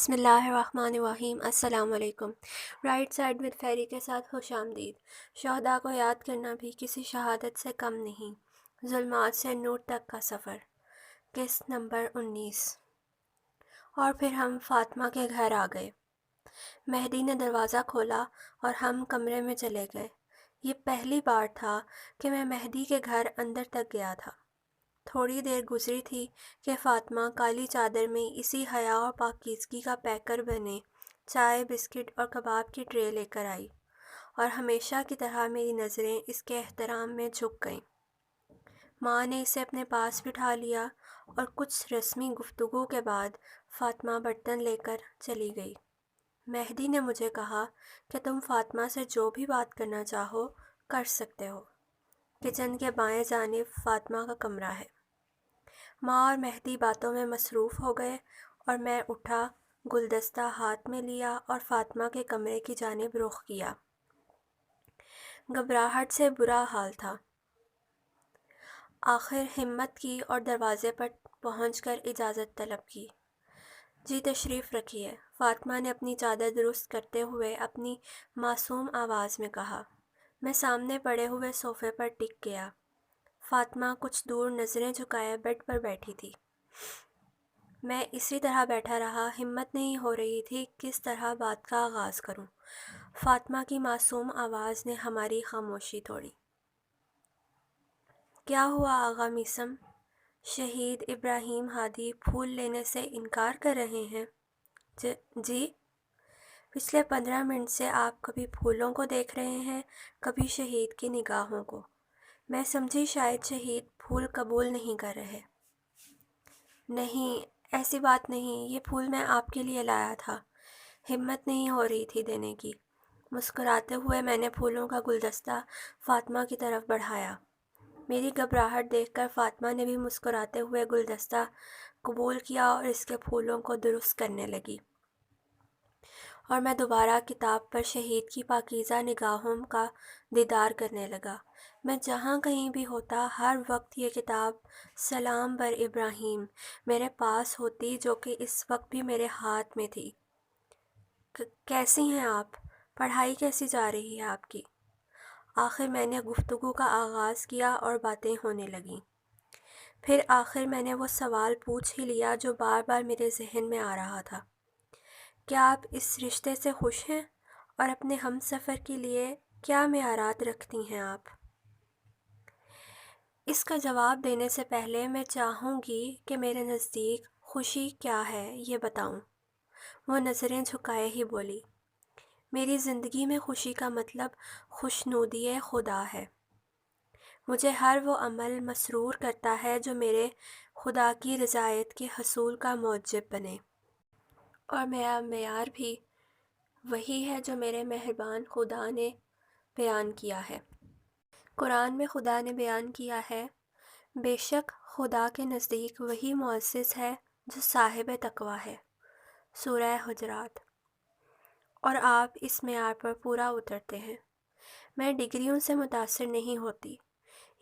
بسم اللہ الرحمن الرحیم۔ السلام علیکم۔ رائٹ سائڈ ود فیری کے ساتھ خوش آمدید۔ شہداء کو یاد کرنا بھی کسی شہادت سے کم نہیں۔ ظلمات سے نور تک کا سفر، قسط نمبر 19۔ اور پھر ہم فاطمہ کے گھر آ گئے۔ مہدی نے دروازہ کھولا اور ہم کمرے میں چلے گئے۔ یہ پہلی بار تھا کہ میں مہدی کے گھر اندر تک گیا تھا۔ تھوڑی دیر گزری تھی کہ فاطمہ کالی چادر میں اسی حیا اور پاکیزگی کا پیکر بنے چائے، بسکٹ اور کباب کی ٹرے لے کر آئی، اور ہمیشہ کی طرح میری نظریں اس کے احترام میں جھک گئیں۔ ماں نے اسے اپنے پاس بٹھا لیا اور کچھ رسمی گفتگو کے بعد فاطمہ برتن لے کر چلی گئی۔ مہدی نے مجھے کہا کہ تم فاطمہ سے جو بھی بات کرنا چاہو کر سکتے ہو۔ کچن کے بائیں جانب فاطمہ کا کمرہ ہے۔ ماں اور مہدی باتوں میں مصروف ہو گئے اور میں اٹھا، گلدستہ ہاتھ میں لیا اور فاطمہ کے کمرے کی جانب رخ کیا۔ گھبراہٹ سے برا حال تھا۔ آخر ہمت کی اور دروازے پر پہنچ کر اجازت طلب کی۔ جی تشریف رکھیے، فاطمہ نے اپنی چادر درست کرتے ہوئے اپنی معصوم آواز میں کہا۔ میں سامنے پڑے ہوئے صوفے پر ٹک گیا۔ فاطمہ کچھ دور نظریں جھکائے بیڈ پر بیٹھی تھی۔ میں اسی طرح بیٹھا رہا، ہمت نہیں ہو رہی تھی کس طرح بات کا آغاز کروں۔ فاطمہ کی معصوم آواز نے ہماری خاموشی توڑی۔ کیا ہوا آغا میثم؟ شہید ابراہیم ہادی پھول لینے سے انکار کر رہے ہیں؟ جی؟ پچھلے 15 منٹ سے آپ کبھی پھولوں کو دیکھ رہے ہیں، کبھی شہید کی نگاہوں کو۔ میں سمجھی شاید شہید پھول قبول نہیں کر رہے۔ نہیں، ایسی بات نہیں، یہ پھول میں آپ کے لیے لایا تھا۔ ہمت نہیں ہو رہی تھی دینے کی۔ مسکراتے ہوئے میں نے پھولوں کا گلدستہ فاطمہ کی طرف بڑھایا۔ میری گھبراہٹ دیکھ کر فاطمہ نے بھی مسکراتے ہوئے گلدستہ قبول کیا اور اس کے پھولوں کو درست کرنے لگی، اور میں دوبارہ کتاب پر شہید کی پاکیزہ نگاہوں کا دیدار کرنے لگا۔ میں جہاں کہیں بھی ہوتا، ہر وقت یہ کتاب سلام بر ابراہیم میرے پاس ہوتی، جو کہ اس وقت بھی میرے ہاتھ میں تھی۔ کیسی ہیں آپ؟ پڑھائی کیسی جا رہی ہے آپ کی؟ آخر میں نے گفتگو کا آغاز کیا اور باتیں ہونے لگیں۔ پھر آخر میں نے وہ سوال پوچھ ہی لیا جو بار بار میرے ذہن میں آ رہا تھا۔ کیا آپ اس رشتے سے خوش ہیں، اور اپنے ہم سفر کے لیے کیا معیارات رکھتی ہیں آپ؟ اس کا جواب دینے سے پہلے میں چاہوں گی کہ میرے نزدیک خوشی کیا ہے یہ بتاؤں۔ وہ نظریں جھکائے ہی بولی، میری زندگی میں خوشی کا مطلب خوشنودی خدا ہے۔ مجھے ہر وہ عمل مسرور کرتا ہے جو میرے خدا کی رضایت کے حصول کا موجب بنے، اور میرا معیار بھی وہی ہے جو میرے مہربان خدا نے بیان کیا ہے۔ قرآن میں خدا نے بیان کیا ہے، بے شک خدا کے نزدیک وہی معزز ہے جو صاحب تقویٰ ہے، سورہ حجرات۔ اور آپ اس معیار پر پورا اترتے ہیں۔ میں ڈگریوں سے متاثر نہیں ہوتی،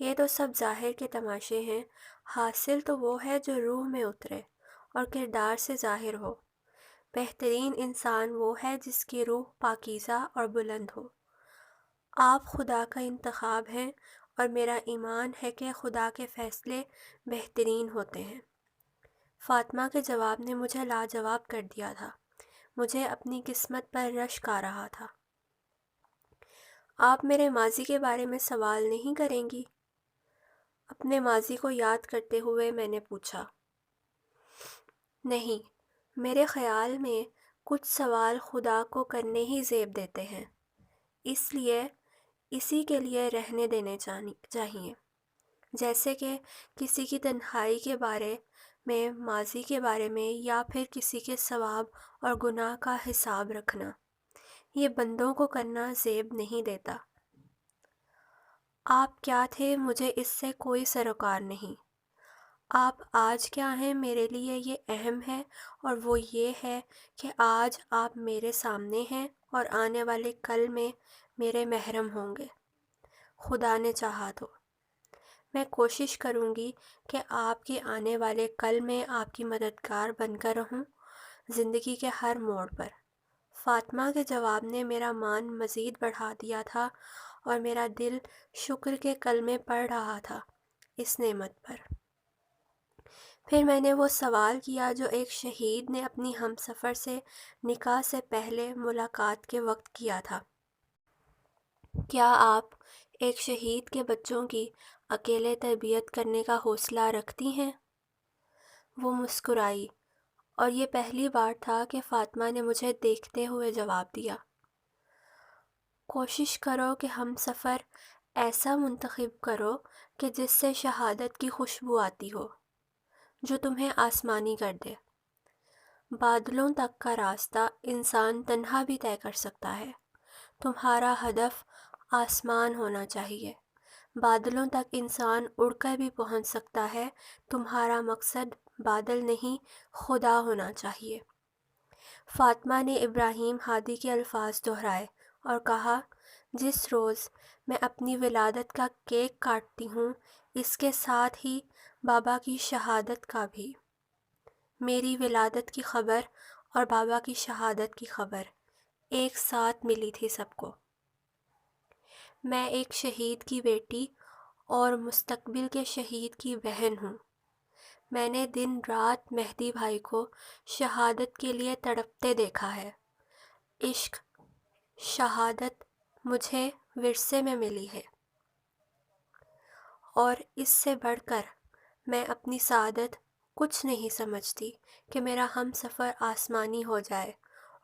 یہ تو سب ظاہر کے تماشے ہیں، حاصل تو وہ ہے جو روح میں اترے اور کردار سے ظاہر ہو۔ بہترین انسان وہ ہے جس کی روح پاکیزہ اور بلند ہو۔ آپ خدا کا انتخاب ہیں، اور میرا ایمان ہے کہ خدا کے فیصلے بہترین ہوتے ہیں۔ فاطمہ کے جواب نے مجھے لاجواب کر دیا تھا۔ مجھے اپنی قسمت پر رشک آ رہا تھا۔ آپ میرے ماضی کے بارے میں سوال نہیں کریں گی؟ اپنے ماضی کو یاد کرتے ہوئے میں نے پوچھا۔ نہیں، میرے خیال میں کچھ سوال خدا کو کرنے ہی زیب دیتے ہیں، اس لیے اسی کے لیے رہنے دینے چاہیے، جیسے کہ کسی کی تنہائی کے بارے میں، ماضی کے بارے میں، یا پھر کسی کے ثواب اور گناہ کا حساب رکھنا۔ یہ بندوں کو کرنا زیب نہیں دیتا۔ آپ کیا تھے مجھے اس سے کوئی سروکار نہیں۔ آپ آج کیا ہیں میرے لیے یہ اہم ہے، اور وہ یہ ہے کہ آج آپ میرے سامنے ہیں اور آنے والے کل میں میرے محرم ہوں گے، خدا نے چاہا تو۔ میں کوشش کروں گی کہ آپ کے آنے والے کل میں آپ کی مددگار بن کر رہوں، زندگی کے ہر موڑ پر۔ فاطمہ کے جواب نے میرا مان مزید بڑھا دیا تھا اور میرا دل شکر کے کلمے پڑھ رہا تھا اس نعمت پر۔ پھر میں نے وہ سوال کیا جو ایک شہید نے اپنی ہم سفر سے نکاح سے پہلے ملاقات کے وقت کیا تھا۔ کیا آپ ایک شہید کے بچوں کی اکیلے تربیت کرنے کا حوصلہ رکھتی ہیں؟ وہ مسکرائی اور یہ پہلی بار تھا کہ فاطمہ نے مجھے دیکھتے ہوئے جواب دیا۔ کوشش کرو کہ ہم سفر ایسا منتخب کرو کہ جس سے شہادت کی خوشبو آتی ہو، جو تمہیں آسمانی کر دے۔ بادلوں تک کا راستہ انسان تنہا بھی طے کر سکتا ہے۔ تمہارا ہدف آسمان ہونا چاہیے۔ بادلوں تک انسان اڑ کر بھی پہنچ سکتا ہے۔ تمہارا مقصد بادل نہیں، خدا ہونا چاہیے۔ فاطمہ نے ابراہیم ہادی کے الفاظ دہرائے اور کہا، جس روز میں اپنی ولادت کا کیک کاٹتی ہوں، اس کے ساتھ ہی بابا کی شہادت کا بھی۔ میری ولادت کی خبر اور بابا کی شہادت کی خبر ایک ساتھ ملی تھی سب کو۔ میں ایک شہید کی بیٹی اور مستقبل کے شہید کی بہن ہوں۔ میں نے دن رات مہدی بھائی کو شہادت کے لیے تڑپتے دیکھا ہے۔ عشق، شہادت مجھے ورثے میں ملی ہے، اور اس سے بڑھ کر میں اپنی سعادت کچھ نہیں سمجھتی کہ میرا ہم سفر آسمانی ہو جائے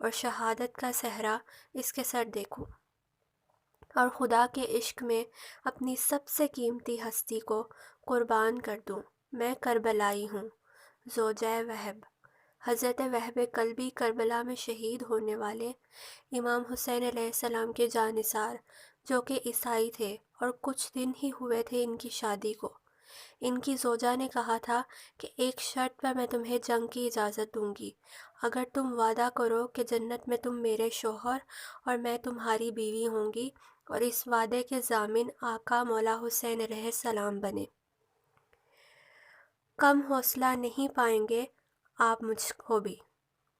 اور شہادت کا صحرا اس کے سر دیکھوں، اور خدا کے عشق میں اپنی سب سے قیمتی ہستی کو قربان کر دوں۔ میں کربلائی ہوں، زوجہ وہب، حضرت وہب قلبی کربلا میں شہید ہونے والے امام حسین علیہ السلام کے جانثار، جو کہ عیسائی تھے، اور کچھ دن ہی ہوئے تھے ان کی شادی کو۔ ان کی زوجہ نے کہا تھا کہ ایک شرط پر میں تمہیں جنگ کی اجازت دوں گی، اگر تم وعدہ کرو کہ جنت میں تم میرے شوہر اور میں تمہاری بیوی ہوں گی، اور اس وعدے کے ضامن آقا مولا حسین علیہ السلام بنے۔ کم حوصلہ نہیں پائیں گے آپ مجھ کو بھی،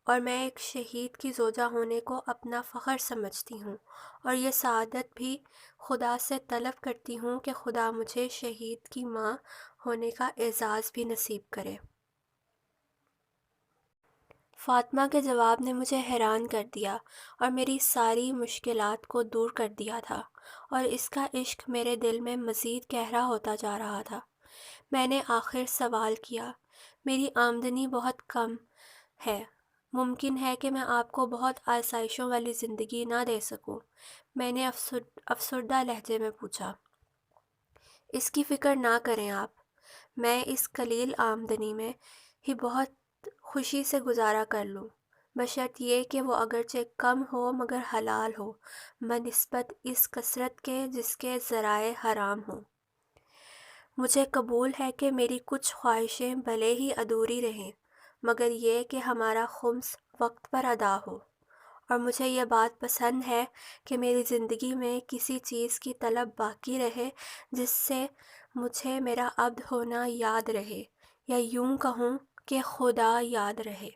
اور میں ایک شہید کی زوجہ ہونے کو اپنا فخر سمجھتی ہوں، اور یہ سعادت بھی خدا سے طلب کرتی ہوں کہ خدا مجھے شہید کی ماں ہونے کا اعزاز بھی نصیب کرے۔ فاطمہ کے جواب نے مجھے حیران کر دیا اور میری ساری مشکلات کو دور کر دیا تھا، اور اس کا عشق میرے دل میں مزید گہرا ہوتا جا رہا تھا۔ میں نے آخر سوال کیا، میری آمدنی بہت کم ہے، ممکن ہے کہ میں آپ کو بہت آسائشوں والی زندگی نہ دے سکوں۔ میں نے افسردہ لہجے میں پوچھا۔ اس کی فکر نہ کریں آپ، میں اس قلیل آمدنی میں ہی بہت خوشی سے گزارا کر لوں، بشرط یہ کہ وہ اگرچہ کم ہو مگر حلال ہو، بنسبت اس کثرت کے جس کے ذرائع حرام ہوں۔ مجھے قبول ہے کہ میری کچھ خواہشیں بھلے ہی ادھوری رہیں، مگر یہ کہ ہمارا خمس وقت پر ادا ہو، اور مجھے یہ بات پسند ہے کہ میری زندگی میں کسی چیز کی طلب باقی رہے جس سے مجھے میرا عبد ہونا یاد رہے، یا یوں کہوں کہ خدا یاد رہے۔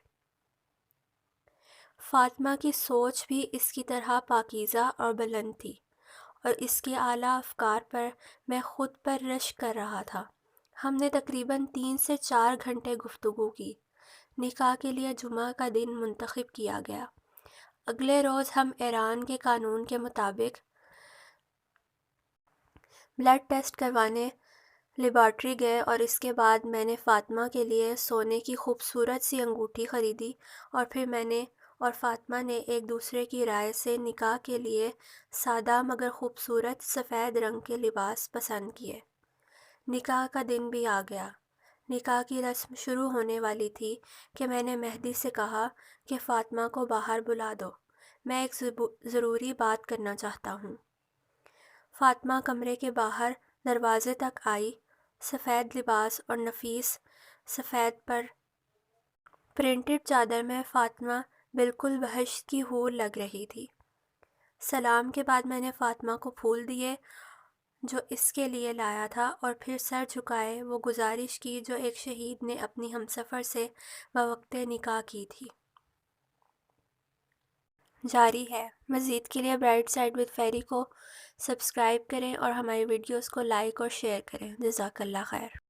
فاطمہ کی سوچ بھی اس کی طرح پاکیزہ اور بلند تھی، اور اس کے اعلیٰ افکار پر میں خود پر رشک کر رہا تھا۔ ہم نے تقریباً 3 سے 4 گھنٹے گفتگو کی۔ نکاح کے لیے جمعہ کا دن منتخب کیا گیا۔ اگلے روز ہم ایران کے قانون کے مطابق بلڈ ٹیسٹ کروانے لیبارٹری گئے، اور اس کے بعد میں نے فاطمہ کے لیے سونے کی خوبصورت سی انگوٹھی خریدی، اور پھر میں نے اور فاطمہ نے ایک دوسرے کی رائے سے نکاح کے لیے سادہ مگر خوبصورت سفید رنگ کے لباس پسند کیے۔ نکاح کا دن بھی آ گیا۔ نکاح کی رسم شروع ہونے والی تھی کہ میں نے مہدی سے کہا کہ فاطمہ کو باہر بلا دو، میں ایک ضروری بات کرنا چاہتا ہوں۔ فاطمہ کمرے کے باہر دروازے تک آئی۔ سفید لباس اور نفیس سفید پر پرنٹڈ چادر میں فاطمہ بالکل بہشت کی حور لگ رہی تھی۔ سلام کے بعد میں نے فاطمہ کو پھول دیے جو اس کے لیے لایا تھا، اور پھر سر جھکائے وہ گزارش کی جو ایک شہید نے اپنی ہمسفر سے بوقت نکاح کی تھی۔ جاری ہے۔ مزید کے لیے برائٹ سائڈ وتھ فیری کو سبسکرائب کریں اور ہماری ویڈیوز کو لائک اور شیئر کریں۔ جزاک اللہ خیر۔